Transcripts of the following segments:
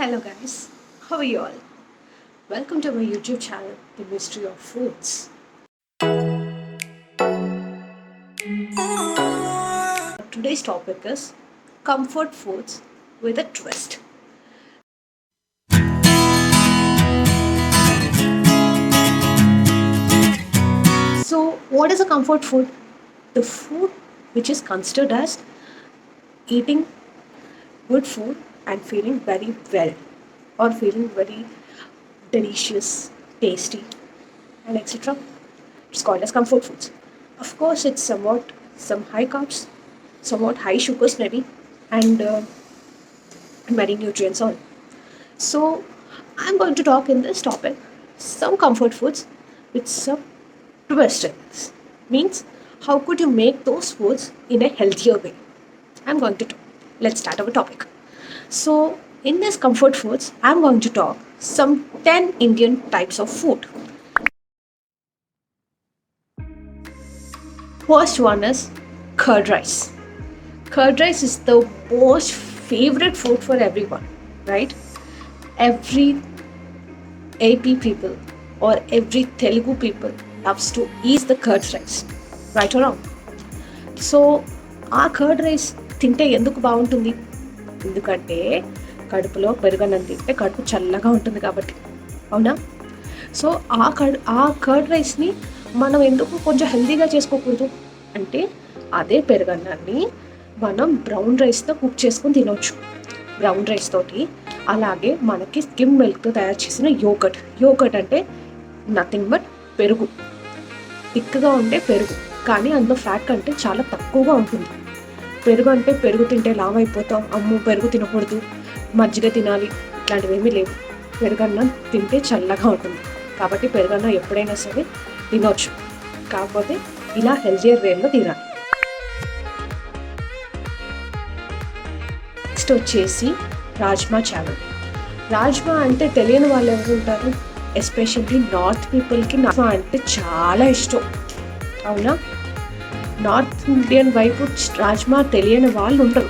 Hello guys, how are you all? Welcome to my YouTube channel, The Mystery of Foods. Today's topic is comfort foods with a twist. So, what is a comfort food? The food which is considered as eating good food and feeling very well, or feeling very delicious, tasty, and etc. It's called as comfort foods. Of course, it's somewhat some high carbs, somewhat high sugars maybe, and many nutrients on. So, I'm going to talk in this topic some comfort foods with some twist in this. Means, how could you make those foods in a healthier way? I'm going to talk. Let's start our topic. So, in this comfort foods, I'm going to talk some 10 Indian types of food. First one is curd rice. Curd rice is the most favorite food for everyone, right? Every AP people or every Telugu people loves to eat the curd rice, right or wrong? So ఆ curd rice తింటే ఎందుకు బాగుంటుంది? ఎందుకంటే కడుపులో పెరుగన్నం తింటే కడుపు చల్లగా ఉంటుంది కాబట్టి, అవునా? సో ఆ కర్డ్ రైస్ని మనం ఎందుకు కొంచెం హెల్తీగా చేసుకోకూడదు అంటే, అదే పెరుగన్నాన్ని మనం బ్రౌన్ రైస్తో కుక్ చేసుకొని తినవచ్చు. బ్రౌన్ రైస్ తోటి, అలాగే మనకి స్కిమ్ మిల్క్తో తయారు చేసిన యోగట్ అంటే నథింగ్ బట్ పెరుగు. థిక్గా ఉండే పెరుగు, కానీ అందులో ఫ్యాట్ కంటే చాలా తక్కువగా ఉంటుంది. పెరుగు అంటే పెరుగు తింటే లావ్ అయిపోతాం, అమ్ము పెరుగు తినకూడదు, మజ్జిగ తినాలి, ఇట్లాంటివి ఏమీ లేవు. పెరుగన్నం తింటే చల్లగా ఉంటుంది కాబట్టి పెరుగన్నం ఎప్పుడైనా సరే తినవచ్చు. కాకపోతే ఇలా హెల్దియర్ వేలో తినాలి. నెక్స్ట్ వచ్చేసి రాజ్మా చావల్. రాజ్మా అంటే తెలియని వాళ్ళు ఎవరు ఉంటారు? ఎస్పెషల్లీ నార్త్ పీపుల్కి రాజ్మా అంటే చాలా ఇష్టం, అవునా? నార్త్ ఇండియన్ వైపు రాజ్మా తెలియని వాళ్ళు ఉండరు.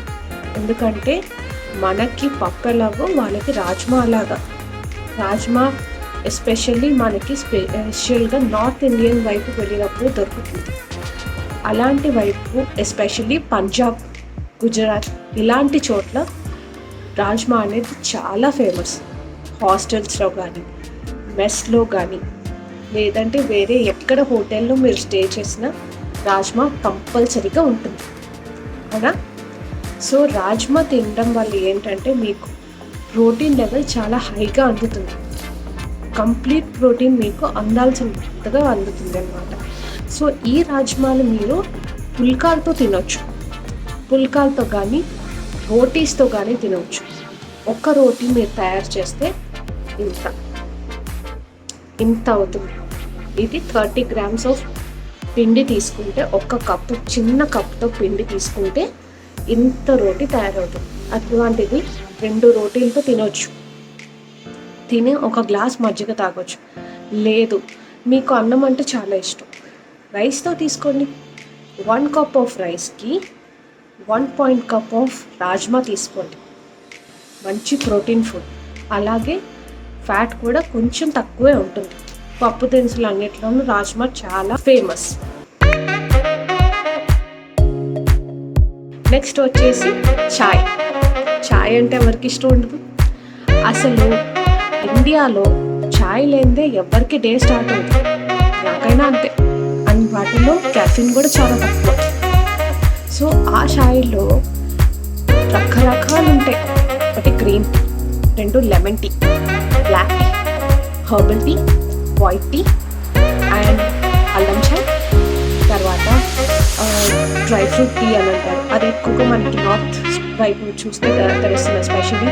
ఎందుకంటే మనకి పప్పు ఎలాగో వాళ్ళకి రాజ్మా అలాగా. రాజ్మా ఎస్పెషల్లీ మనకి స్పెషల్గా నార్త్ ఇండియన్ వైపు వెళ్ళినప్పుడు దొరుకుతుంది. అలాంటి వైపు ఎస్పెషల్లీ పంజాబ్, గుజరాత్ ఇలాంటి చోట్ల రాజ్మా అనేది చాలా ఫేమస్. హాస్టల్స్లో కానీ, మెస్లో కానీ, లేదంటే వేరే ఎక్కడ హోటల్లో మీరు స్టే చేసినా రాజ్మా కంపల్సరీగా ఉంటుంది, అవునా? సో రాజ్మా తినడం వల్ల ఏంటంటే మీకు ప్రోటీన్ లెవెల్ చాలా హైగా అందుతుంది. కంప్లీట్ ప్రోటీన్ మీకు అందాల్సినంతగా అందుతుంది అన్నమాట. సో ఈ రాజ్మాలు మీరు పుల్కాలతో తినవచ్చు. పుల్కాలతో కానీ రోటీస్తో కానీ తినవచ్చు. ఒక్క రోటీ మీరు తయారు చేస్తే ఇంత అవుతుంది. ఇది 30 grams ఆఫ్ పిండి తీసుకుంటే, ఒక్క కప్పు చిన్న కప్పుతో పిండి తీసుకుంటే ఇంత రోటీ తయారవుతుంది. అటువంటిది 2 రోటీలతో తినవచ్చు. తిని ఒక గ్లాస్ మజ్జిగ తాగొచ్చు. లేదు మీకు అన్నం అంటే చాలా ఇష్టం, రైస్తో తీసుకోండి. 1 cup ఆఫ్ రైస్కి 1 cup ఆఫ్ రాజ్మా తీసుకోండి. మంచి ప్రోటీన్ ఫుడ్, అలాగే ఫ్యాట్ కూడా కొంచెం తక్కువే ఉంటుంది. పప్పు దినుసులు అన్నిట్లోనూ రాజ్మా చాలా ఫేమస్. నెక్స్ట్ వచ్చేసి చాయ్ అంటే ఎవరికి ఇష్టం ఉండదు? అసలు ఇండియాలో చాయ్ లేనిదే ఎవరికి డే స్టార్ట్ అవుతుంది. నాకైనా అంతే. అండ్ వాటిలో క్యాఫిన్ కూడా చాలా తక్కువ. సో ఆ చాయ్లో రకరకాలు ఉంటాయి. ఒకటి green tea, 2 lemon tea, black tea, herbal tea, white tea and అల్లం చాయ్. తర్వాత డ్రై ఫ్రూట్ టీ అని అంటారు. అది ఎక్కువగా మనకి నార్త్ వైపు చూస్తే తెలుస్తుంది. ఎస్పెషల్లీ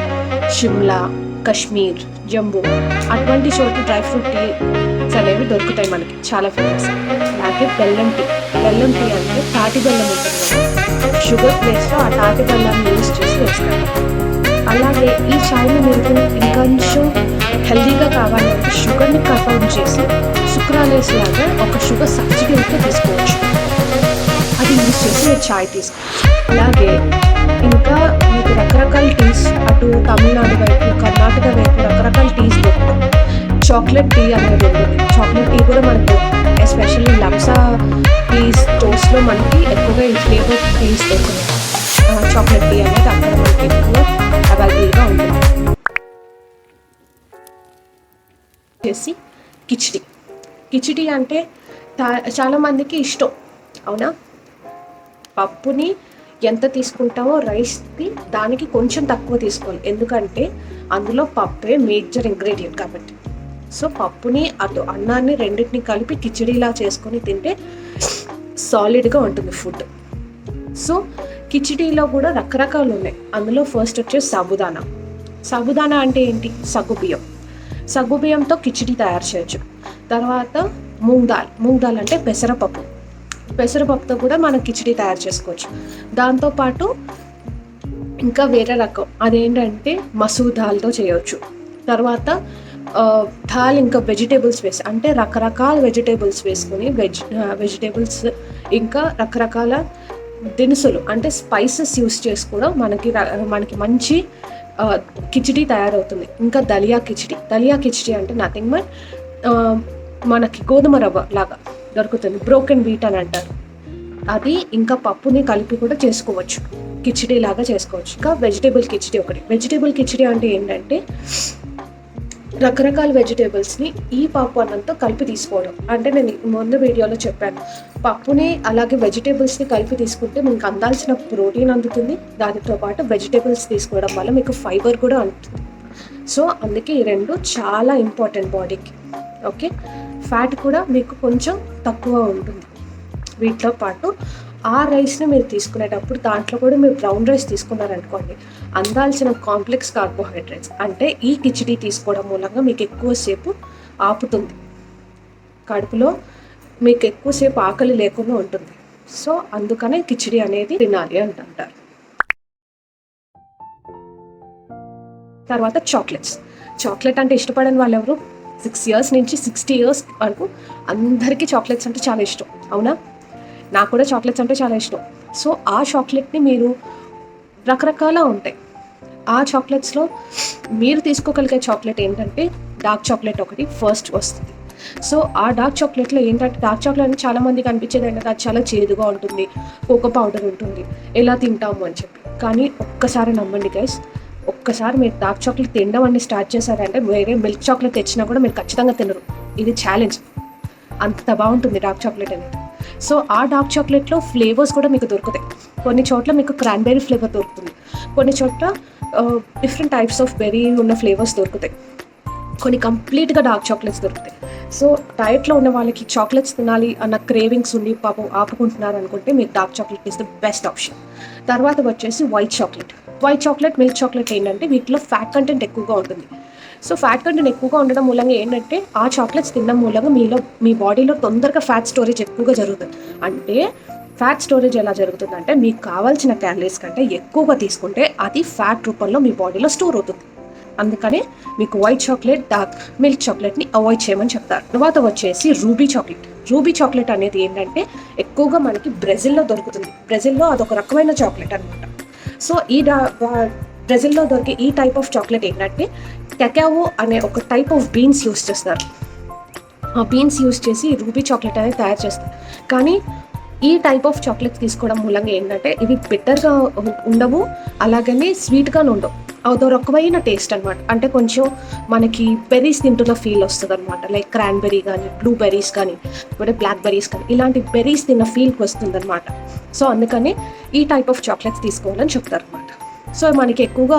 షిమ్లా, కాశ్మీర్, జమ్మూ అటువంటి చోట్ల డ్రై ఫ్రూట్ టీస్ అనేవి దొరుకుతాయి మనకి, చాలా ఫేమస్. అలాగే బెల్లం టీ అంటే తాటి బెల్లం ఉంటుంది కదా, షుగర్ ప్లేస్లో ఆ తాటి బెల్లాన్ని యూజ్ చేసి వేస్తారు. అలాగే ఈ చాయ్ని మీరు ఇంకొంచెం హెల్దీగా కావాలంటే షుగర్ని కట్ అవుట్ చేసి సుక్రాలేస్ లాగా ఒక షుగర్ సబ్స్టిట్యూట్గా తీసుకోవచ్చు. అది యూజ్ చేసి మీరు చాయ్ తీసుకోవచ్చు. అలాగే ఇంకా మీకు రకరకాల టీస్, అటు తమిళనాడు వైపు, కర్ణాటక వైపు రకరకాల టీస్ దొరుకుతాయి. చాక్లెట్ టీ అనేది ఉంటుంది. చాక్లెట్ టీ కూడా మనకు ఎస్పెషల్లీ లప్సా టీ స్టోర్స్లో మనకి ఎక్కువగా ఈ ఫ్లేవర్ టీస్ దొరుకుతాయి. చాక్లెట్ టీ అనేది అక్కడ మనకి ఎక్కువ అవైలబుల్గా ఉంటుంది. వచ్చేసి కిచిడి. కిచిడి అంటే చాలామందికి ఇష్టం, అవునా? పప్పుని ఎంత తీసుకుంటామో రైస్కి దానికి కొంచెం తక్కువ తీసుకోవాలి, ఎందుకంటే అందులో పప్పే మేజర్ ఇంగ్రీడియంట్ కాబట్టి. సో పప్పుని అటు అన్నాన్ని రెండింటిని కలిపి కిచిడిలా చేసుకొని తింటే సాలిడ్గా ఉంటుంది ఫుడ్. సో కిచిడీలో కూడా రకరకాలు ఉన్నాయి. అందులో ఫస్ట్ వచ్చేసి సాబుదానా. సాబుదానా అంటే ఏంటి? సగ్గుబియ్యం. సగ్గుబియ్యంతో కిచిడి తయారు చేయొచ్చు. తర్వాత మూంగ్ దాల్ అంటే పెసరపప్పు. పెసరపప్పుతో కూడా మనం కిచిడి తయారు చేసుకోవచ్చు. దాంతోపాటు ఇంకా వేరే రకం అదేంటంటే మసూర్ దాల్తో చేయవచ్చు. తర్వాత దాల్ ఇంకా వెజిటేబుల్స్ వేసి, అంటే రకరకాల వెజిటేబుల్స్ వేసుకొని వెజిటేబుల్స్ ఇంకా రకరకాల దినుసులు అంటే స్పైసెస్ యూస్ చేసి కూడా మనకి మంచి కిచిడి తయారవుతుంది. ఇంకా దలియా కిచిడి అంటే నథింగ్ బట్ మనకి గోధుమ రవ్వ లాగా దొరుకుతుంది, బ్రోకెన్ వీట్ అని అంటారు. అది ఇంకా పప్పుని కలిపి కూడా చేసుకోవచ్చు, కిచిడి లాగా చేసుకోవచ్చు. ఇంకా వెజిటేబుల్ కిచిడి ఒకటి. వెజిటేబుల్ కిచిడి అంటే ఏంటంటే రకరకాల వెజిటేబుల్స్ని ఈ పప్పు అన్నంతో కలిపి తీసుకోవడం. అంటే నేను ముందు వీడియోలో చెప్పాను, పప్పుని అలాగే వెజిటేబుల్స్ని కలిపి తీసుకుంటే మీకు అందాల్సిన ప్రోటీన్ అందుతుంది, దానితో పాటు వెజిటేబుల్స్ తీసుకోవడం వల్ల మీకు ఫైబర్ కూడా అందుతుంది. సో అందుకే ఈ రెండు చాలా ఇంపార్టెంట్ బాడీకి. ఓకే, ఫ్యాట్ కూడా మీకు కొంచెం తక్కువ ఉంటుంది. వీటితో పాటు ఆ రైస్ని మీరు తీసుకునేటప్పుడు దాంట్లో కూడా మీరు బ్రౌన్ రైస్ తీసుకున్నారనుకోండి, అందాల్సిన కాంప్లెక్స్ కార్బోహైడ్రేట్స్ అంటే ఈ కిచిడి తీసుకోవడం మూలంగా మీకు ఎక్కువసేపు ఆపుతుంది, కడుపులో మీకు ఎక్కువసేపు ఆకలి లేకుండా ఉంటుంది. సో అందుకనే కిచిడి అనేది తినాలి అంటారు. తర్వాత చాక్లెట్ అంటే ఇష్టపడని వాళ్ళు ఎవరు? 6 years నుంచి 60 years వరకు అందరికీ చాక్లెట్స్ అంటే చాలా ఇష్టం, అవునా? నాకు కూడా చాక్లెట్స్ అంటే చాలా ఇష్టం. సో ఆ చాక్లెట్ని మీరు రకరకాల ఉంటాయి. ఆ చాక్లెట్స్లో మీరు తీసుకోగలిగే చాక్లెట్ ఏంటంటే డార్క్ చాక్లెట్ ఒకటి ఫస్ట్ వస్తుంది. సో ఆ డార్క్ చాక్లెట్లో ఏంటంటే, డార్క్ చాక్లెట్ అంటే చాలామందికి అనిపించేది ఏంటంటే అది చాలా చేదుగా ఉంటుంది, కోకో పౌడర్ ఉంటుంది, ఎలా తింటాము అని చెప్పి. కానీ ఒక్కసారి నమ్మండి గైస్, ఒక్కసారి మీరు డార్క్ చాక్లెట్ తినడం అన్ని స్టార్ట్ చేశారంటే వేరే మిల్క్ చాక్లెట్ తెచ్చినా కూడా మీరు ఖచ్చితంగా తినరు. ఇది ఛాలెంజ్, అంత బాగుంటుంది డార్క్ చాక్లెట్ అనేది. సో ఆ డార్క్ చాక్లెట్లో ఫ్లేవర్స్ కూడా మీకు దొరుకుతాయి. కొన్ని చోట్ల మీకు క్రాన్బెర్రీ ఫ్లేవర్ దొరుకుతుంది, కొన్ని చోట్ల డిఫరెంట్ టైప్స్ ఆఫ్ బెర్రీ ఉన్న ఫ్లేవర్స్ దొరుకుతాయి, కొన్ని కంప్లీట్గా డార్క్ చాక్లెట్స్ దొరుకుతాయి. సో డయట్లో ఉన్న వాళ్ళకి చాక్లెట్స్ తినాలి అన్న క్రేవింగ్స్ ఉండి పాపం ఆపుకుంటున్నారు అనుకుంటే మీకు dark chocolate is the best option. తర్వాత వచ్చేసి వైట్ చాక్లెట్, మిల్క్ చాక్లెట్ ఏంటంటే వీటిలో ఫ్యాట్ కంటెంట్ ఎక్కువగా ఉంటుంది. సో ఫ్యాట్ కంటెంట్ ఎక్కువగా ఉండడం మూలంగా ఏంటంటే ఆ చాక్లెట్స్ తినడం మూలంగా మీ బాడీలో తొందరగా ఫ్యాట్ స్టోరేజ్ ఎక్కువగా జరుగుతుంది. అంటే ఫ్యాట్ స్టోరేజ్ ఎలా జరుగుతుందంటే మీకు కావాల్సిన క్యాలరీస్ కంటే ఎక్కువగా తీసుకుంటే అది ఫ్యాట్ రూపంలో మీ బాడీలో స్టోర్ అవుతుంది. అందుకనే మీకు వైట్ చాక్లెట్, డార్క్ మిల్క్ చాక్లెట్ని అవాయిడ్ చేయమని చెప్తారు. తర్వాత వచ్చేసి రూబీ చాక్లెట్ అనేది ఏంటంటే ఎక్కువగా మనకి బ్రెజిల్లో దొరుకుతుంది. బ్రెజిల్లో అదొక రకమైన చాక్లెట్ అనమాట. సో బ్రెజిల్లో దొరికే ఈ టైప్ ఆఫ్ చాక్లెట్ ఏంటంటే కకావో అనే ఒక టైప్ ఆఫ్ బీన్స్ యూస్ చేస్తారు. ఆ బీన్స్ యూస్ చేసి రూబీ చాక్లెట్ అనేది తయారు చేస్తారు. కానీ ఈ టైప్ ఆఫ్ చాక్లెట్స్ తీసుకోవడం మూలంగా ఏంటంటే ఇవి బిట్టర్గా ఉండవు, అలాగనే స్వీట్గానే ఉండవు, అదో రకమైన టేస్ట్ అనమాట. అంటే కొంచెం మనకి బెర్రీస్ తింటున్న ఫీల్ వస్తుంది అనమాట. లైక్ క్రాన్బెర్రీ కానీ, బ్లూబెర్రీస్ కానీ, లేకపోతే బ్లాక్ బెర్రీస్ కానీ, ఇలాంటి బెర్రీస్ తిన్న ఫీల్కి వస్తుంది అనమాట. సో అందుకని ఈ టైప్ ఆఫ్ చాక్లెట్స్ తీసుకోవాలని చెప్తారు అనమాట. సో మనకి ఎక్కువగా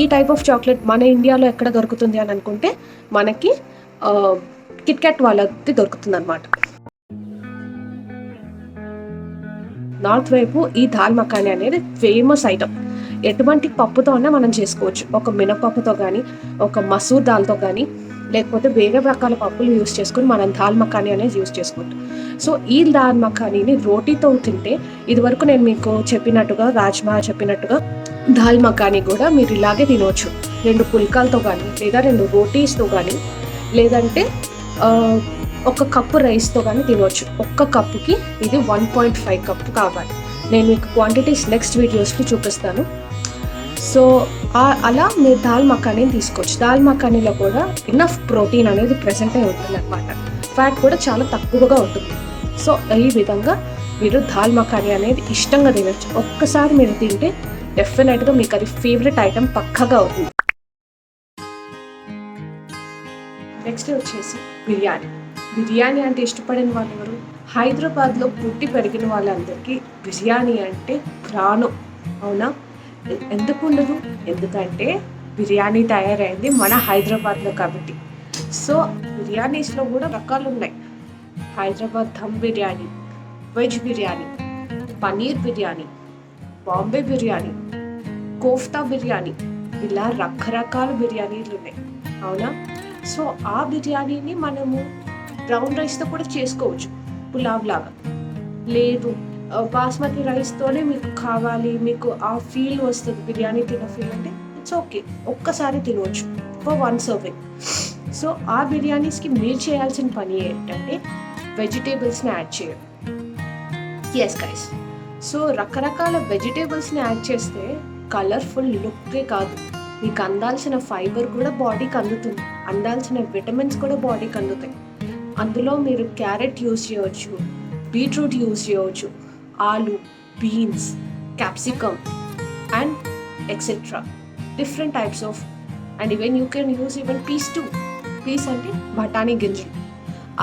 ఈ టైప్ ఆఫ్ చాక్లెట్ మన ఇండియాలో ఎక్కడ దొరుకుతుంది అని అనుకుంటే మనకి కిట్కాట్ వాళ్ళకి దొరుకుతుంది అనమాట. నార్త్ వైపు ఈ దాల్ మఖానీ అనేది ఫేమస్ ఐటమ్. ఎటువంటి పప్పుతో అన్నా మనం చేసుకోవచ్చు. ఒక మినపప్పుతో కానీ, ఒక మసూర్ దాల్తో కానీ, లేకపోతే వేరే రకాల పప్పులు యూస్ చేసుకొని మనం దాల్ మఖానీ అనేది యూస్ చేసుకోవచ్చు. సో ఈ దాల్ మఖానీని రోటీతో తింటే, ఇదివరకు నేను మీకు చెప్పినట్టుగా రాజ్మా చెప్పినట్టుగా దాల్ మఖానీ కూడా మీరు ఇలాగే తినవచ్చు. 2 పుల్కాలతో కానీ, లేదా 2 రోటీస్తో కానీ, లేదంటే 1 కప్పు రైస్తో కానీ తినవచ్చు. 1 కప్పుకి ఇది 1.5 కప్పు కావాలి. నేను మీకు క్వాంటిటీస్ నెక్స్ట్ వీడియోస్కి చూపిస్తాను. సో అలా మీరు దాల్ మఖానీ తీసుకోవచ్చు. దాల్ మఖానీలో కూడా ఇనఫ్ ప్రోటీన్ అనేది ప్రెసెంట్ అయి ఉంటుంది అనమాట. ఫ్యాట్ కూడా చాలా తక్కువగా ఉంటుంది. సో ఈ విధంగా మీరు దాల్ మఖానీ అనేది ఇష్టంగా తినచ్చు. ఒక్కసారి మీరు తింటే డెఫినెట్గా మీకు అది ఫేవరెట్ ఐటెం పక్కగా అవుతుంది. నెక్స్ట్ వచ్చేసి బిర్యానీ. బిర్యానీ అంటే ఇష్టపడిన వాళ్ళు ఎవరు? హైదరాబాద్లో పుట్టి పెరిగిన వాళ్ళందరికీ బిర్యానీ అంటే ప్రాణం, అవునా? ఎందుకు ఉండదు? ఎందుకంటే బిర్యానీ తయారైంది మన హైదరాబాద్లో కాబట్టి. సో బిర్యానీస్లో కూడా రకాలు ఉన్నాయి. హైదరాబాద్ ధమ్ బిర్యానీ, వెజ్ బిర్యానీ, పన్నీర్ బిర్యానీ, బాంబే బిర్యానీ, కోఫ్తా బిర్యానీ, ఇలా రకరకాల బిర్యానీలు ఉన్నాయి, అవునా? సో ఆ బిర్యానీని మనము బ్రౌన్ రైస్తో కూడా చేసుకోవచ్చు, పులావ్ లాగా. లేదు బాస్మతి రైస్తోనే మీకు కావాలి, మీకు ఆ ఫీల్ వస్తుంది, బిర్యానీ తిన్న ఫీల్ అంటే ఇట్స్ ఓకే, ఒక్కసారి తినవచ్చు ఫర్ 1 సర్వింగ్. సో ఆ బిర్యానీస్కి మీరు చేయాల్సిన పని ఏంటంటే వెజిటేబుల్స్ని యాడ్ చేయడం. ఎస్ గైస్, సో రకరకాల వెజిటేబుల్స్ని యాడ్ చేస్తే కలర్ఫుల్ లుక్కే కాదు, మీకు అందాల్సిన ఫైబర్ కూడా బాడీకి అందుతుంది, అందాల్సిన విటమిన్స్ కూడా బాడీకి అందుతాయి. అందులో మీరు క్యారెట్ యూజ్ చేయవచ్చు, బీట్రూట్ యూజ్ చేయవచ్చు, ఆలు, beans, capsicum and etcetera, different types of. And even you can use even peas too. Peas అంటే బఠానీ గింజలు,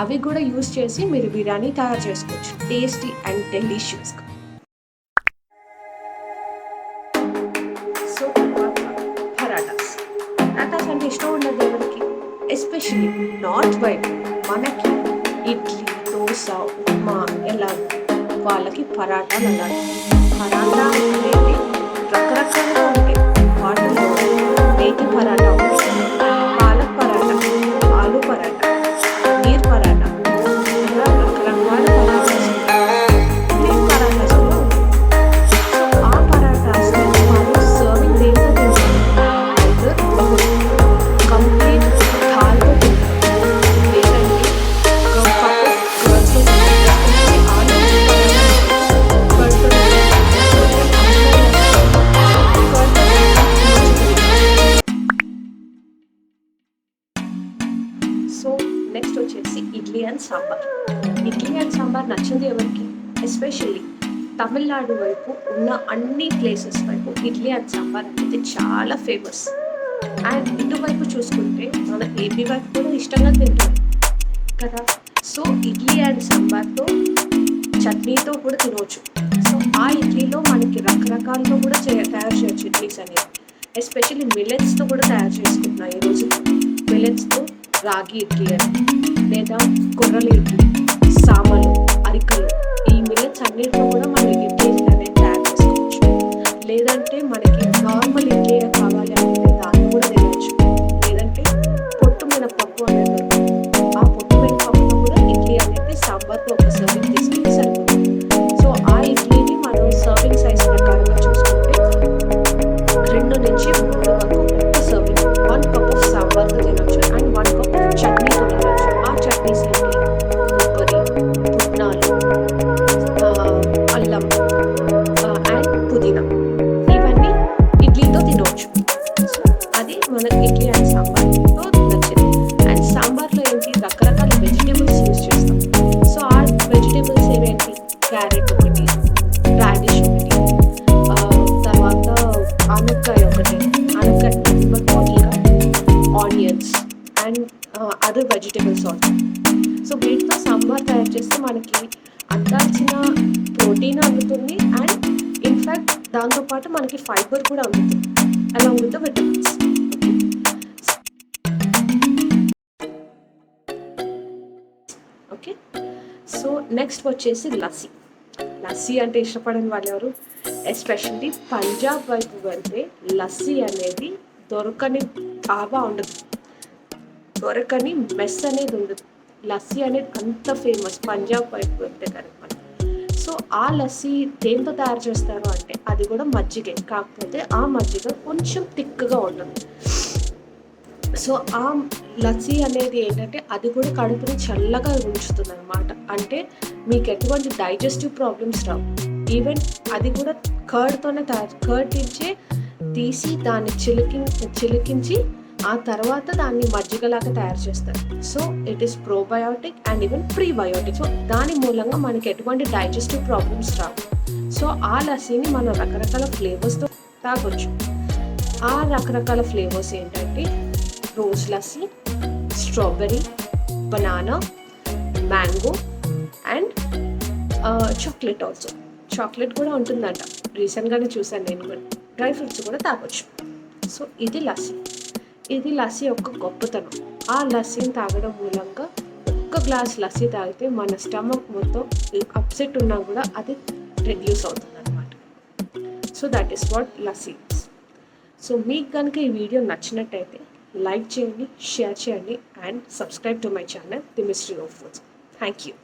అవి కూడా యూజ్ చేసి మీరు బిర్యానీ తయారు చేసుకోవచ్చు, టేస్టీ అండ్ డెలిషియస్గా. సో పరాటాస్. పరాటాస్ అంటే ఇష్టం ఉండదు ఎవరికి, ఎస్పెషల్లీ నార్త్ వైపు మనకి ఇడ్లీ, దోశ, ఉప్మా ఎలా వాళ్ళకి పరాటాలు అన్నారు. పరాటా అనేది రకరకాలుగా ఉంటాయి. వాటిలో మేతి పరాటా, పాలక్ పరాటా, ఆలు పరాటా, పన్నీర్ పరాటా, ఇలా రకరకాల పరాటాస్ ఉంటాయి. పరాటాస్ కూడా ఉంటాయి. సో ఆ పరాటాస్ వాళ్ళు సర్వింగ్ దేంతో తింటారు? కంప్లీట్ దాల్తో తింటారు, లేదంటే సో నెక్స్ట్ వచ్చేసి ఇడ్లీ అండ్ సాంబార్. ఇడ్లీ అండ్ సాంబార్ నచ్చింది ఎవరికి? ఎస్పెషల్లీ తమిళనాడు వైపు ఉన్న అన్ని ప్లేసెస్ వైపు ఇడ్లీ అండ్ సాంబార్ అనేది చాలా ఫేమస్. అండ్ ఇటువైపు చూసుకుంటే మన ఏపీ వైపు కూడా ఇష్టంగా తింటారు కదా. సో ఇడ్లీ అండ్ సాంబార్తో చట్నీతో కూడా తినవచ్చు. సో ఆ ఇడ్లీలో మనకి రకరకాలతో కూడా తయారు చేయొచ్చు ఇడ్లీస్ అనేది. ఎస్పెషల్లీ మిల్లెట్స్తో కూడా తయారు చేసుకుంటున్నాయి ఈరోజు. మిల్లెట్స్తో రాగి ఇడ్లీ అని, లేదా కొర్రల ఇడ్లీ, సామలు, అరికలు, ఈ మిల్లెట్స్ అన్నిటితో కూడా మనం ఇడ్లీ అనేది తయారు చేసుకోవచ్చు. లేదంటే మనకి నార్మల్ ఇడ్లీ కావాలి అంటే దాన్ని కూడా తినవచ్చు. లేదంటే పొట్టు మినపప్పు అనేది, ఆ పొట్టు మినపప్పుతో కూడా ఇడ్లీ అనేది సాంబార్తో ఒక సర్వింగ్ తీసుకుంటే సరిపోతుంది. సో ఆ ఇడ్లీని మనం సర్వింగ్ సైజ్ ప్రకారంగా చూసుకుంటే 2 నుంచి 3 వరకు ఒక సర్వింగ్ 1 కప్ ఆఫ్ సాంబార్తో తినవచ్చు అండ్ 1 కప్ చట్నీతో తినవచ్చు. ఆ చట్నీస్ ఏంటి? కొబ్బరి, పుట్నాలు, అల్లం అండ్ పుదీనా, ఇవన్నీ ఇడ్లీతో తినవచ్చు. సో అది మనకి ఇడ్లీ అండ్ సాంబార్తో నచ్చింది. అండ్ సాంబార్లో ఏంటి? రకరకాల వెజిటేబుల్స్ యూజ్ చేస్తాం. సో ఆ వెజిటేబుల్స్ ఏవేంటి? క్యారెట్ ఒకటి, రాడిష్ ఒకటి, తర్వాత ఆనపకాయ ఒకటి, ఆనపకాయ బాటిల్గా, onions and other vegetables also. So వీటితో సాంబార్ తయారు చేస్తే మనకి అందాల్సిన ప్రోటీన్ అందుతుంది అండ్ ఇన్ఫ్యాక్ట్ దాంతోపాటు మనకి ఫైబర్ కూడా అందుతుంది along with the vitamins. Okay, so next వచ్చేసి లస్సీ. లస్సీ అంటే ఇష్టపడని వాళ్ళు ఎవరు? ఎస్పెషల్లీ పంజాబ్ వైపు వెళ్తే లస్సీ అనేది దొరకని డాబా ఉండదు, దొరకని మెస్ అనేది ఉండదు. లస్సీ అనేది అంత ఫేమస్ పంజాబ్ వైపు వెళ్తే కనుక. సో ఆ లస్సీ దేంతో తయారు చేస్తారు అంటే అది కూడా మజ్జిగే, కాకపోతే ఆ మజ్జిగ కొంచెం థిక్గా ఉంటుంది. సో ఆ లస్సీ అనేది ఏంటంటే అది కూడా కడుపుని చల్లగా ఉంచుతుంది అనమాట. అంటే మీకు ఎటువంటి డైజెస్టివ్ ప్రాబ్లమ్స్ రావు. ఈవెన్ అది కూడా కర్డ్తోనే కర్డ్ నుంచే తీసి దాన్ని చిలికించి ఆ తర్వాత దాన్ని మజ్జిగలాగా తయారు చేస్తారు. So it is probiotic and even prebiotic. So దాని మూలంగా మనకి ఎటువంటి డైజెస్టివ్ ప్రాబ్లమ్స్ రావు. సో ఆ లస్సీని మనం రకరకాల ఫ్లేవర్స్తో తాగొచ్చు. ఆ రకరకాల ఫ్లేవర్స్ ఏంటంటే rose lassi, strawberry, banana, mango and chocolate also. Chocolate కూడా ఉంటుందంట, రీసెంట్గానే చూసాను నేను కూడా. డ్రై ఫ్రూట్స్ కూడా తాగొచ్చు. సో ఇది లస్సీ యొక్క గొప్పతనం. ఆ లస్సీని తాగడం మూలంగా ఒక్క గ్లాస్ లస్సీ తాగితే మన స్టమక్ మొత్తం అప్సెట్ ఉన్నా కూడా అది రెడ్యూస్ అవుతుంది అనమాట. So that is what lassi is. So మీకు కనుక ఈ వీడియో నచ్చినట్టయితే లైక్ చేయండి, షేర్ చేయండి and subscribe to my channel the mystery of foods. Thank you.